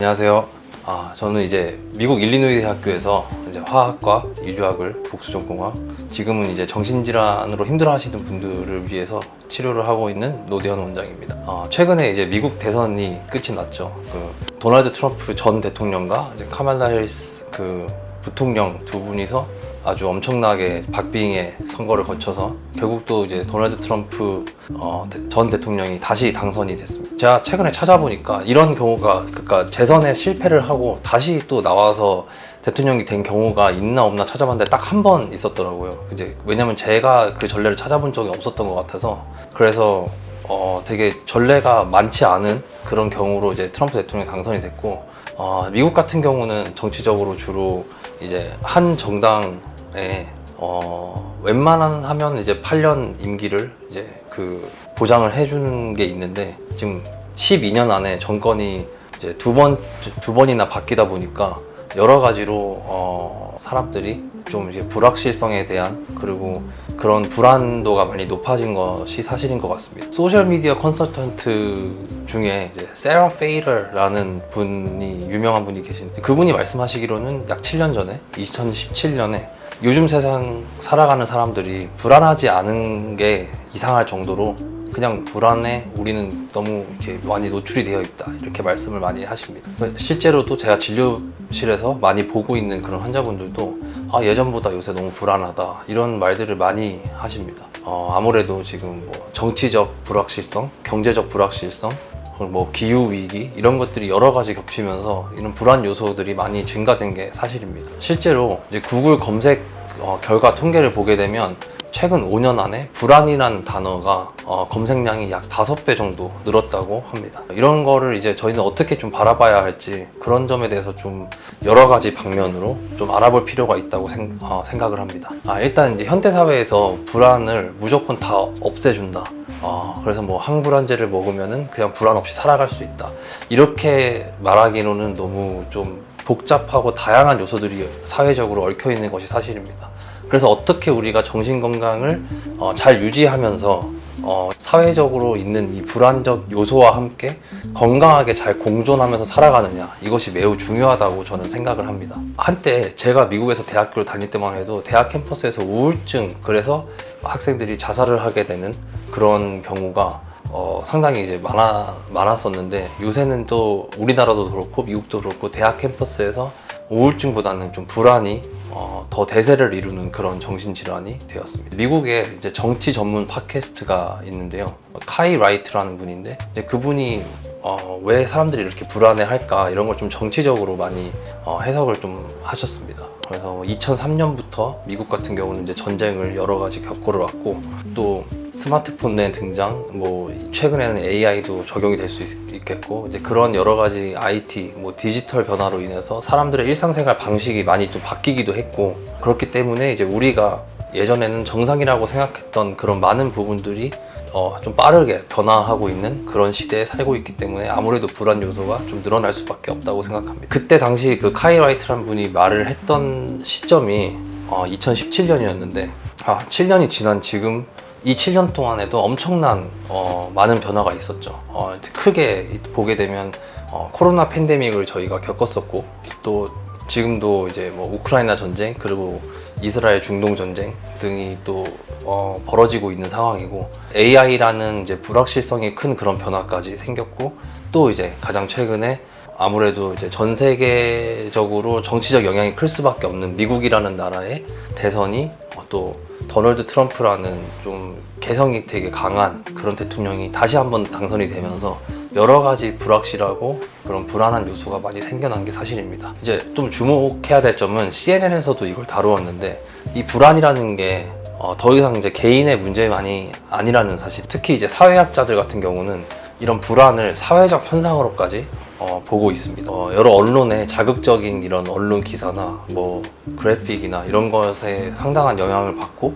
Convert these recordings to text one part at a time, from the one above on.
안녕하세요. 저는 이제 미국 일리노이 대학교에서 이제 화학과, 인류학을 복수 전공학, 지금은 이제 정신질환으로 힘들어하시는 분들을 위해서 치료를 하고 있는 노대현 원장입니다. 최근에 이제 미국 대선이 끝이 났죠. 도널드 트럼프 전 대통령과 이제 카말라 해리스 부통령 두 분이서 아주 엄청나게 박빙의 선거를 거쳐서 결국 또 이제 도널드 트럼프 전 대통령이 다시 당선이 됐습니다. 제가 최근에 찾아보니까 이런 경우가, 그러니까 재선에 실패를 하고 다시 또 나와서 대통령이 된 경우가 있나 없나 찾아봤는데 딱 한 번 있었더라고요. 이제 왜냐면 제가 그 전례를 찾아본 적이 없었던 것 같아서, 그래서 되게 전례가 많지 않은 그런 경우로 이제 트럼프 대통령이 당선이 됐고, 미국 같은 경우는 정치적으로 주로 이제 한 정당에 웬만한 하면 이제 8년 임기를 이제 보장을 해주는 게 있는데, 지금 12년 안에 정권이 이제 두 번이나 바뀌다 보니까 여러 가지로 사람들이 좀 이제 불확실성에 대한, 그리고 그런 불안도가 많이 높아진 것이 사실인 것 같습니다. 소셜미디어 컨설턴트 중에 이제 세라 페이러라는 분이, 유명한 분이 계신데, 그분이 말씀하시기로는 약 7년 전에 2017년에 요즘 세상 살아가는 사람들이 불안하지 않은 게 이상할 정도로 그냥 불안에 우리는 너무 이렇게 많이 노출이 되어 있다, 이렇게 말씀을 많이 하십니다. 실제로도 제가 진료실에서 많이 보고 있는 그런 환자분들도 예전보다 요새 너무 불안하다, 이런 말들을 많이 하십니다. 아무래도 지금 뭐 정치적 불확실성, 경제적 불확실성, 뭐 기후위기, 이런 것들이 여러 가지 겹치면서 이런 불안 요소들이 많이 증가된 게 사실입니다. 실제로 이제 구글 검색 결과 통계를 보게 되면 최근 5년 안에 불안이라는 단어가 검색량이 약 5배 정도 늘었다고 합니다. 이런 거를 이제 저희는 어떻게 좀 바라봐야 할지, 그런 점에 대해서 좀 여러 가지 방면으로 좀 알아볼 필요가 있다고 생각을 합니다. 일단 이제 현대사회에서 불안을 무조건 다 없애준다, 그래서 뭐 항불안제를 먹으면은 그냥 불안 없이 살아갈 수 있다, 이렇게 말하기로는 너무 좀 복잡하고 다양한 요소들이 사회적으로 얽혀 있는 것이 사실입니다. 그래서 어떻게 우리가 정신건강을 잘 유지하면서 사회적으로 있는 이 불안적 요소와 함께 건강하게 잘 공존하면서 살아가느냐, 이것이 매우 중요하다고 저는 생각을 합니다. 한때 제가 미국에서 대학교를 다닐 때만 해도 대학 캠퍼스에서 우울증, 그래서 학생들이 자살을 하게 되는 그런 경우가 상당히 이제 많았었는데, 요새는 또 우리나라도 그렇고 미국도 그렇고 대학 캠퍼스에서 우울증보다는 좀 불안이 더 대세를 이루는 그런 정신질환이 되었습니다. 미국에 이제 정치 전문 팟캐스트가 있는데요. 카이 라이트라는 분인데, 이제 그분이 왜 사람들이 이렇게 불안해할까, 이런 걸 좀 정치적으로 많이 해석을 좀 하셨습니다. 그래서 2003년부터 미국 같은 경우는 이제 전쟁을 여러 가지 겪어를 왔고, 또 스마트폰의 등장, 뭐 최근에는 AI도 적용이 될 수 있겠고, 이제 그런 여러 가지 IT, 뭐 디지털 변화로 인해서 사람들의 일상생활 방식이 많이 좀 바뀌기도 했고, 그렇기 때문에 이제 우리가 예전에는 정상이라고 생각했던 그런 많은 부분들이 좀 빠르게 변화하고 있는 그런 시대에 살고 있기 때문에 아무래도 불안 요소가 좀 늘어날 수밖에 없다고 생각합니다. 그때 당시 그 카이 라이트라는 분이 말을 했던 시점이 2017년이었는데, 7년이 지난 지금 이 7년 동안에도 엄청난 많은 변화가 있었죠. 크게 보게 되면 코로나 팬데믹을 저희가 겪었었고, 또 지금도 이제 뭐 우크라이나 전쟁, 그리고 이스라엘 중동 전쟁 등이 또 벌어지고 있는 상황이고, AI라는 이제 불확실성이 큰 그런 변화까지 생겼고, 또 이제 가장 최근에 아무래도 이제 전 세계적으로 정치적 영향이 클 수밖에 없는 미국이라는 나라의 대선이 또 도널드 트럼프라는 좀 개성이 되게 강한 그런 대통령이 다시 한번 당선이 되면서 여러 가지 불확실하고 그런 불안한 요소가 많이 생겨난 게 사실입니다. 이제 좀 주목해야 될 점은 CNN에서도 이걸 다루었는데, 이 불안이라는 게 더 이상 이제 개인의 문제만이 아니라는 사실, 특히 이제 사회학자들 같은 경우는 이런 불안을 사회적 현상으로까지 보고 있습니다. 여러 언론의 자극적인 이런 언론 기사나 뭐 그래픽이나 이런 것에 상당한 영향을 받고,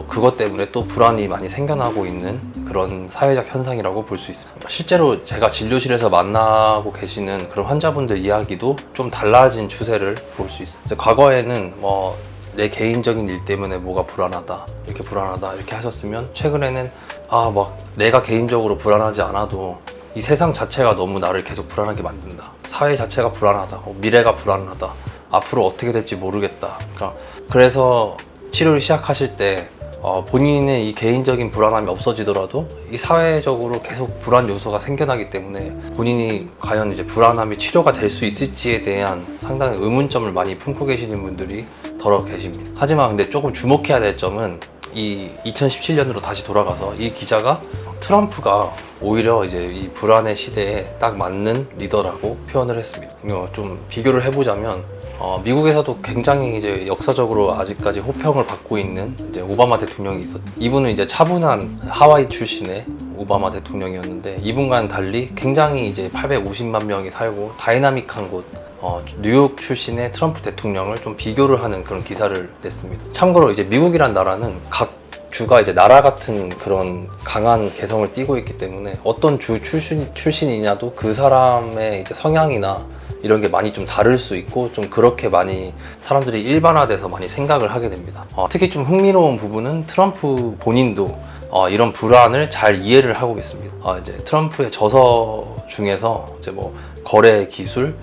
그것 때문에 또 불안이 많이 생겨나고 있는 그런 사회적 현상이라고 볼 수 있습니다. 실제로 제가 진료실에서 만나고 계시는 그런 환자분들 이야기도 좀 달라진 추세를 볼 수 있습니다. 과거에는 뭐 내 개인적인 일 때문에 뭐가 불안하다, 이렇게 하셨으면, 최근에는 막 내가 개인적으로 불안하지 않아도 이 세상 자체가 너무 나를 계속 불안하게 만든다. 사회 자체가 불안하다. 미래가 불안하다. 앞으로 어떻게 될지 모르겠다. 그래서 치료를 시작하실 때 본인의 이 개인적인 불안함이 없어지더라도 이 사회적으로 계속 불안 요소가 생겨나기 때문에 본인이 과연 이제 불안함이 치료가 될 수 있을지에 대한 상당히 의문점을 많이 품고 계시는 분들이 더러 계십니다. 하지만 근데 조금 주목해야 될 점은 이 2017년으로 다시 돌아가서 이 기자가 트럼프가 오히려 이제 이 불안의 시대에 딱 맞는 리더라고 표현을 했습니다. 이거 좀 비교를 해보자면 미국에서도 굉장히 이제 역사적으로 아직까지 호평을 받고 있는 이제 오바마 대통령이 있었죠. 이분은 이제 차분한 하와이 출신의 오바마 대통령이었는데 이분과는 달리 굉장히 이제 850만 명이 살고 다이나믹한 곳 뉴욕 출신의 트럼프 대통령을 좀 비교를 하는 그런 기사를 냈습니다. 참고로 이제 미국이란 나라는 각 주가 이제 나라 같은 그런 강한 개성을 띠고 있기 때문에 어떤 주 출신이냐도 그 사람의 이제 성향이나 이런 게 많이 좀 다를 수 있고 좀 그렇게 많이 사람들이 일반화돼서 많이 생각을 하게 됩니다. 특히 좀 흥미로운 부분은 트럼프 본인도 이런 불안을 잘 이해를 하고 있습니다. 이제 트럼프의 저서 중에서 이제 뭐 거래 기술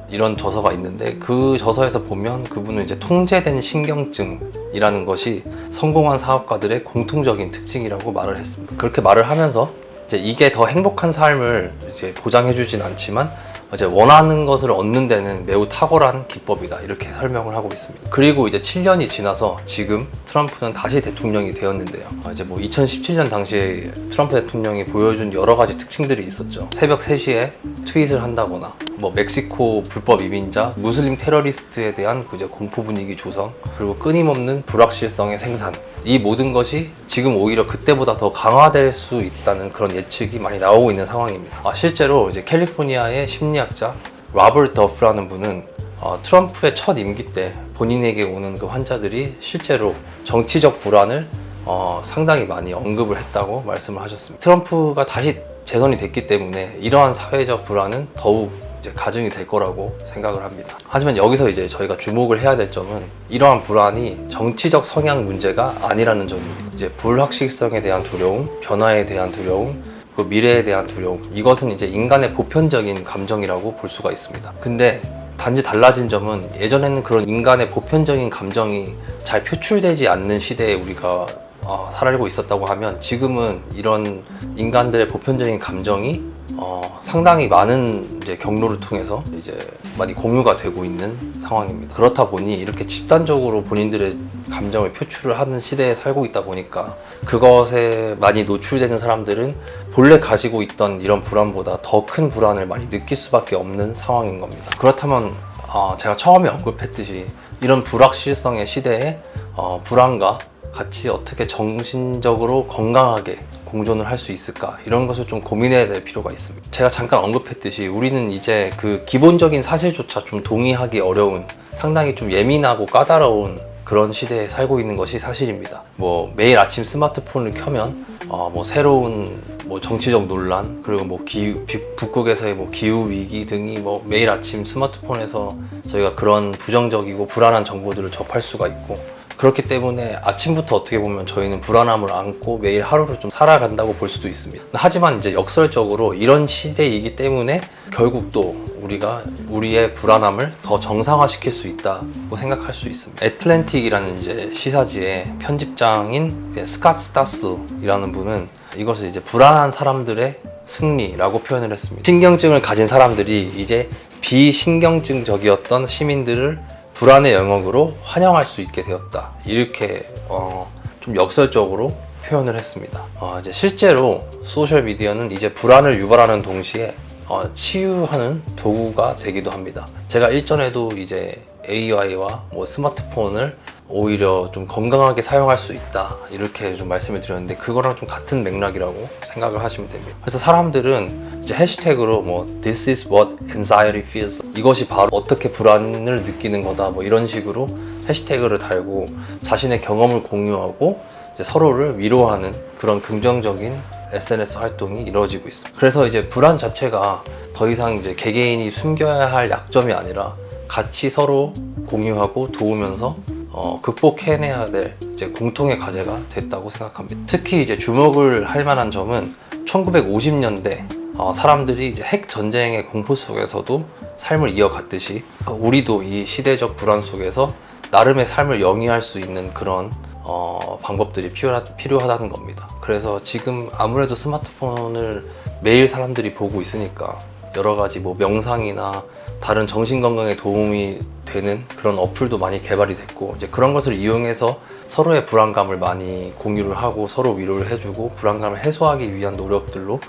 이런 저서가 있는데 그 저서에서 보면 그분은 이제 통제된 신경증이라는 것이 성공한 사업가들의 공통적인 특징이라고 말을 했습니다. 그렇게 말을 하면서 이제 이게 더 행복한 삶을 이제 보장해주진 않지만 이제 원하는 것을 얻는 데는 매우 탁월한 기법이다 이렇게 설명을 하고 있습니다. 그리고 이제 7년이 지나서 지금 트럼프는 다시 대통령이 되었는데요. 이제 뭐 2017년 당시에 트럼프 대통령이 보여준 여러 가지 특징들이 있었죠. 새벽 3시에 트윗을 한다거나 뭐 멕시코 불법 이민자, 무슬림 테러리스트에 대한 이제 공포 분위기 조성, 그리고 끊임없는 불확실성의 생산. 이 모든 것이 지금 오히려 그때보다 더 강화될 수 있다는 그런 예측이 많이 나오고 있는 상황입니다. 실제로 이제 캘리포니아의 심리학자 로버트 더프라는 분은 트럼프의 첫 임기 때 본인에게 오는 그 환자들이 실제로 정치적 불안을 상당히 많이 언급을 했다고 말씀을 하셨습니다. 트럼프가 다시 재선이 됐기 때문에 이러한 사회적 불안은 더욱 이제 가중이 될 거라고 생각을 합니다. 하지만 여기서 이제 저희가 주목을 해야 될 점은 이러한 불안이 정치적 성향 문제가 아니라는 점입니다. 이제 불확실성에 대한 두려움, 변화에 대한 두려움, 그 미래에 대한 두려움, 이것은 이제 인간의 보편적인 감정이라고 볼 수가 있습니다. 근데 단지 달라진 점은 예전에는 그런 인간의 보편적인 감정이 잘 표출되지 않는 시대에 우리가 살아가고 있었다고 하면 지금은 이런 인간들의 보편적인 감정이 상당히 많은 이제 경로를 통해서 이제 많이 공유가 되고 있는 상황입니다. 그렇다 보니 이렇게 집단적으로 본인들의 감정을 표출을 하는 시대에 살고 있다 보니까 그것에 많이 노출되는 사람들은 본래 가지고 있던 이런 불안보다 더 큰 불안을 많이 느낄 수밖에 없는 상황인 겁니다. 그렇다면 제가 처음에 언급했듯이 이런 불확실성의 시대에 불안과 같이 어떻게 정신적으로 건강하게 공존을 할 수 있을까, 이런 것을 좀 고민해야 될 필요가 있습니다. 제가 잠깐 언급했듯이 우리는 이제 그 기본적인 사실조차 좀 동의하기 어려운 상당히 좀 예민하고 까다로운 그런 시대에 살고 있는 것이 사실입니다. 뭐 매일 아침 스마트폰을 켜면 뭐 새로운 뭐 정치적 논란, 그리고 뭐 북극에서의 뭐 기후 위기 등이 뭐 매일 아침 스마트폰에서 저희가 그런 부정적이고 불안한 정보들을 접할 수가 있고, 그렇기 때문에 아침부터 어떻게 보면 저희는 불안함을 안고 매일 하루를 좀 살아간다고 볼 수도 있습니다. 하지만 이제 역설적으로 이런 시대이기 때문에 결국 또 우리가 우리의 불안함을 더 정상화시킬 수 있다고 생각할 수 있습니다. 애틀랜틱이라는 이제 시사지의 편집장인 스캇 스타스이라는 분은 이것을 이제 불안한 사람들의 승리라고 표현을 했습니다. 신경증을 가진 사람들이 이제 비신경증적이었던 시민들을 불안의 영역으로 환영할 수 있게 되었다, 이렇게 좀 역설적으로 표현을 했습니다. 이제 실제로 소셜 미디어는 이제 불안을 유발하는 동시에 치유하는 도구가 되기도 합니다. 제가 일전에도 이제 AI와 뭐 스마트폰을 오히려 좀 건강하게 사용할 수 있다, 이렇게 좀 말씀을 드렸는데 그거랑 좀 같은 맥락이라고 생각을 하시면 됩니다. 그래서 사람들은 이제 해시태그로 뭐 This is what anxiety feels, 이것이 바로 어떻게 불안을 느끼는 거다, 뭐 이런 식으로 해시태그를 달고 자신의 경험을 공유하고 이제 서로를 위로하는 그런 긍정적인 SNS 활동이 이루어지고 있습니다. 그래서 이제 불안 자체가 더 이상 이제 개개인이 숨겨야 할 약점이 아니라 같이 서로 공유하고 도우면서 극복해내야 될 이제 공통의 과제가 됐다고 생각합니다. 특히 이제 주목을 할 만한 점은 1950년대 사람들이 이제 핵 전쟁의 공포 속에서도 삶을 이어갔듯이 우리도 이 시대적 불안 속에서 나름의 삶을 영위할 수 있는 그런 방법들이 필요하다는 겁니다. 그래서 지금 아무래도 스마트폰을 매일 사람들이 보고 있으니까 여러 가지 뭐 명상이나 다른 정신 건강에 도움이 되는 그런 어플도 많이 개발이 됐고, 이제 그런 것을 이용해서 서로의 불안감을 많이 공유를 하고 서로 위로를 해주고 불안감을 해소하기 위한 노력들로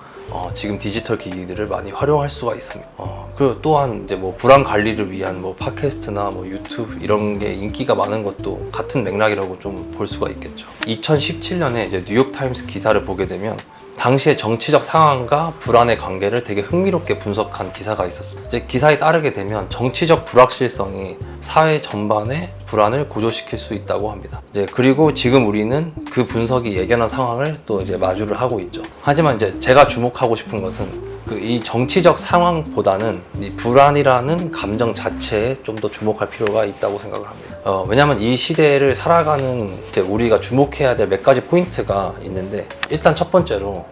지금 디지털 기기들을 많이 활용할 수가 있습니다. 그리고 또한 이제 뭐 불안 관리를 위한 뭐 팟캐스트나 뭐 유튜브 이런 게 인기가 많은 것도 같은 맥락이라고 좀 볼 수가 있겠죠. 2017년에 이제 뉴욕 타임스 기사를 보게 되면 당시의 정치적 상황과 불안의 관계를 되게 흥미롭게 분석한 기사가 있었습니다. 이제 기사에 따르게 되면 정치적 불확실성이 사회 전반의 불안을 고조시킬 수 있다고 합니다. 이제 그리고 지금 우리는 그 분석이 예견한 상황을 또 이제 마주를 하고 있죠. 하지만 이제 제가 주목하고 싶은 것은 이 정치적 상황보다는 이 불안이라는 감정 자체에 좀 더 주목할 필요가 있다고 생각을 합니다. 왜냐하면 이 시대를 살아가는 우리가 주목해야 될 몇 가지 포인트가 있는데, 일단 첫 번째로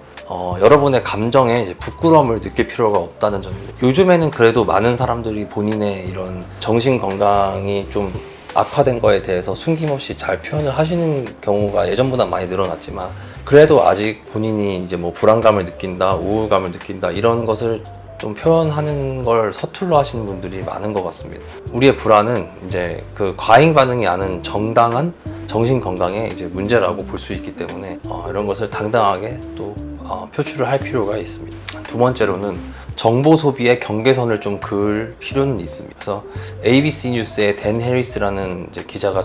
여러분의 감정에 이제 부끄러움을 느낄 필요가 없다는 점입니다. 요즘에는 그래도 많은 사람들이 본인의 이런 정신 건강이 좀 악화된 거에 대해서 숨김없이 잘 표현을 하시는 경우가 예전보다 많이 늘어났지만, 그래도 아직 본인이 이제 뭐 불안감을 느낀다, 우울감을 느낀다 이런 것을 좀 표현하는 걸 서툴러 하시는 분들이 많은 것 같습니다. 우리의 불안은 이제 그 과잉 반응이 아닌 정당한 정신 건강에 이제 문제라고 볼 수 있기 때문에 이런 것을 당당하게 또 표출을 할 필요가 있습니다. 두 번째로는 정보 소비의 경계선을 좀 그을 필요는 있습니다. 그래서 ABC 뉴스의 댄 해리스라는 이제 기자가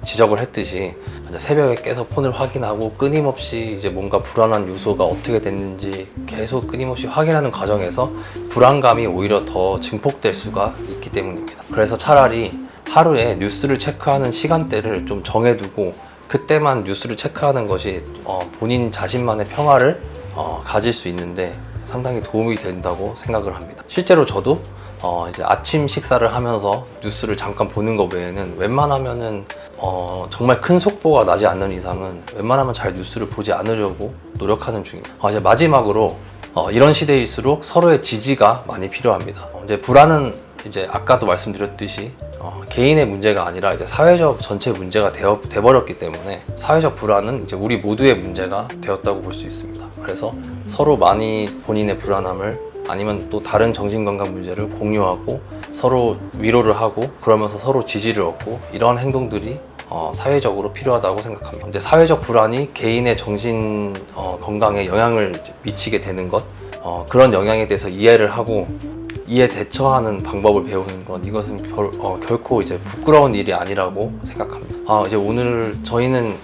지적을 했듯이 새벽에 깨서 폰을 확인하고 끊임없이 이제 뭔가 불안한 요소가 어떻게 됐는지 계속 끊임없이 확인하는 과정에서 불안감이 오히려 더 증폭될 수가 있기 때문입니다. 그래서 차라리 하루에 뉴스를 체크하는 시간대를 좀 정해두고 그때만 뉴스를 체크하는 것이 본인 자신만의 평화를 가질 수 있는데 상당히 도움이 된다고 생각을 합니다. 실제로 저도 이제 아침 식사를 하면서 뉴스를 잠깐 보는 것 외에는 웬만하면은 정말 큰 속보가 나지 않는 이상은 웬만하면 잘 뉴스를 보지 않으려고 노력하는 중입니다. 이제 마지막으로 이런 시대일수록 서로의 지지가 많이 필요합니다. 이제 불안은 이제 아까도 말씀드렸듯이 개인의 문제가 아니라 이제 사회적 전체 문제가 돼버렸기 때문에 사회적 불안은 이제 우리 모두의 문제가 되었다고 볼 수 있습니다. 그래서 서로 많이 본인의 불안함을 아니면 또 다른 정신건강 문제를 공유하고 서로 위로를 하고 그러면서 서로 지지를 얻고 이러한 행동들이 사회적으로 필요하다고 생각합니다. 이제 사회적 불안이 개인의 정신 건강에 영향을 미치게 되는 것, 그런 영향에 대해서 이해를 하고 이에 대처하는 방법을 배우는 것, 이것은 결코 이제 부끄러운 일이 아니라고 생각합니다. 이제 오늘 저희는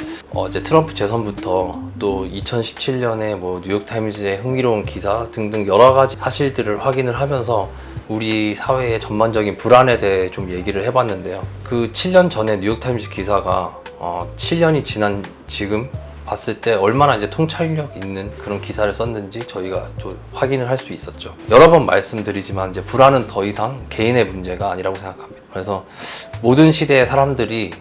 이제 트럼프 재선부터 또 2017년에 뭐 뉴욕타임즈의 흥미로운 기사 등등 여러 가지 사실들을 확인을 하면서 우리 사회의 전반적인 불안에 대해 좀 얘기를 해봤는데요. 그 7년 전에 뉴욕타임즈 기사가 7년이 지난 지금 봤을 때 얼마나 이제 통찰력 있는 그런 기사를 썼는지 저희가 또 확인을 할 수 있었죠. 여러 번 말씀드리지만 이제 불안은 더 이상 개인의 문제가 아니라고 생각합니다. 그래서 모든 시대의 사람들이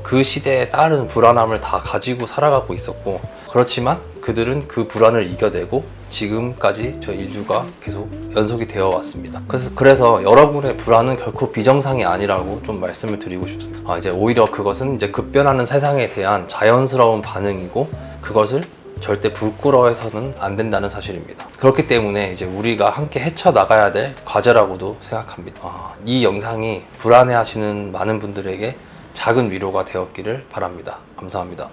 그 시대에 따른 불안함을 다 가지고 살아가고 있었고, 그렇지만 그들은 그 불안을 이겨내고 지금까지 저 인류가 계속 연속이 되어 왔습니다. 그래서 여러분의 불안은 결코 비정상이 아니라고 좀 말씀을 드리고 싶습니다. 이제 오히려 그것은 이제 급변하는 세상에 대한 자연스러운 반응이고 그것을 절대 부끄러워해서는 안 된다는 사실입니다. 그렇기 때문에 이제 우리가 함께 헤쳐나가야 될 과제라고도 생각합니다. 이 영상이 불안해하시는 많은 분들에게 작은 위로가 되었기를 바랍니다. 감사합니다.